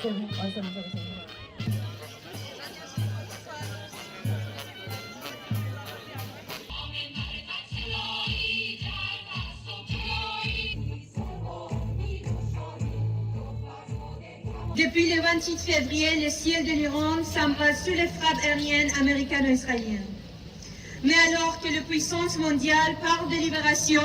c'est bon. Ouais, c'est bon, c'est bon. Depuis le 28 février, le ciel de l'Iran s'embrasse sous les frappes aériennes américano-israéliennes. Mais alors que la puissance mondiale parle de libération,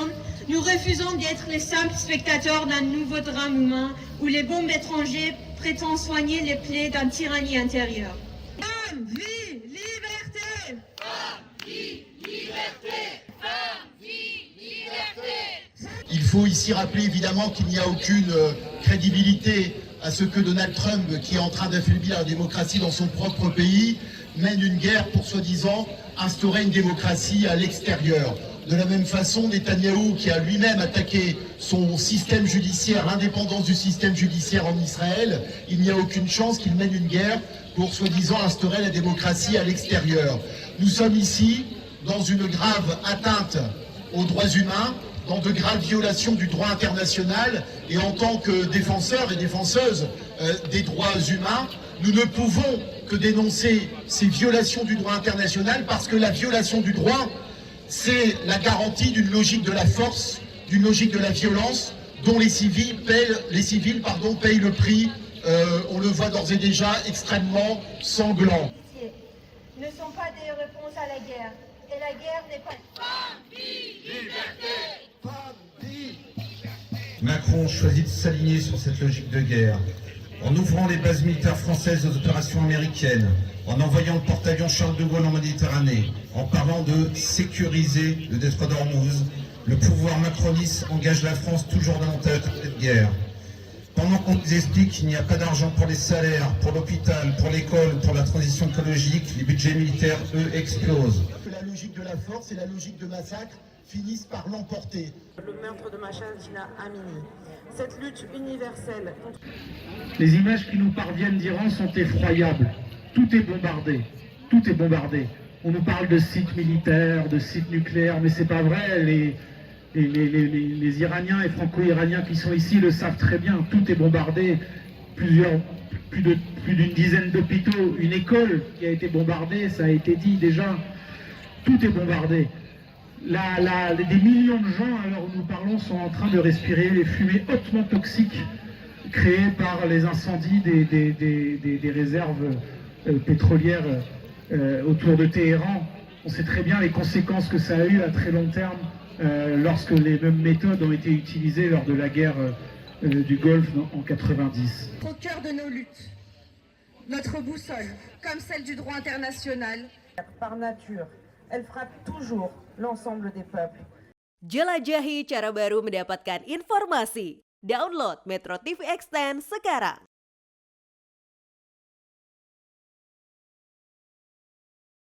nous refusons d'être les simples spectateurs d'un nouveau drame humain où les bombes étrangères prétendent soigner les plaies d'une tyrannie intérieure. Femme, vie, liberté! Femme, vie, liberté! Femme, vie, liberté! Il faut ici rappeler évidemment qu'il n'y a aucune crédibilité à ce que Donald Trump, qui est en train d'affaiblir la démocratie dans son propre pays, mène une guerre pour soi-disant instaurer une démocratie à l'extérieur. De la même façon, Netanyahou, qui a lui-même attaqué son système judiciaire, l'indépendance du système judiciaire en Israël, il n'y a aucune chance qu'il mène une guerre pour soi-disant instaurer la démocratie à l'extérieur. Nous sommes ici dans une grave atteinte aux droits humains, dans de graves violations du droit international, et en tant que défenseurs et défenseuses des droits humains, nous ne pouvons que dénoncer ces violations du droit international, parce que la violation du droit, c'est la garantie d'une logique de la force, d'une logique de la violence, dont les civils payent le prix, on le voit d'ores et déjà, extrêmement sanglant. Ne sont pas des réponses à la guerre, et la guerre n'est pas... Macron choisit de s'aligner sur cette logique de guerre, en ouvrant les bases militaires françaises aux opérations américaines, en envoyant le porte-avions Charles de Gaulle en Méditerranée, en parlant de sécuriser le détroit d'Ormuz. Le pouvoir macroniste engage la France toujours davantage dans cette guerre. Pendant qu'on nous explique qu'il n'y a pas d'argent pour les salaires, pour l'hôpital, pour l'école, pour la transition écologique, les budgets militaires, eux, explosent. La logique de la force et la logique de massacre finissent par l'emporter. Le meurtre de Mahsa Amini. Cette lutte universelle contre... Les images qui nous parviennent d'Iran sont effroyables. Tout est bombardé. Tout est bombardé. On nous parle de sites militaires, de sites nucléaires, mais c'est pas vrai. Les Iraniens et Franco-Iraniens qui sont ici le savent très bien. Tout est bombardé. Plus d'une dizaine d'hôpitaux, une école qui a été bombardée, ça a été dit déjà. Tout est bombardé. Des millions de gens, à l'heure où nous parlons, sont en train de respirer les fumées hautement toxiques créées par les incendies des réserves pétrolières autour de Téhéran. On sait très bien les conséquences que ça a eu à très long terme lorsque les mêmes méthodes ont été utilisées lors de la guerre du Golfe en 90. Au cœur de nos luttes, notre boussole, comme celle du droit international, Par nature, elle frappe toujours l'ensemble des peuples. Jelajahi cara baru mendapatkan informasi. Download Metro TV Extend sekarang.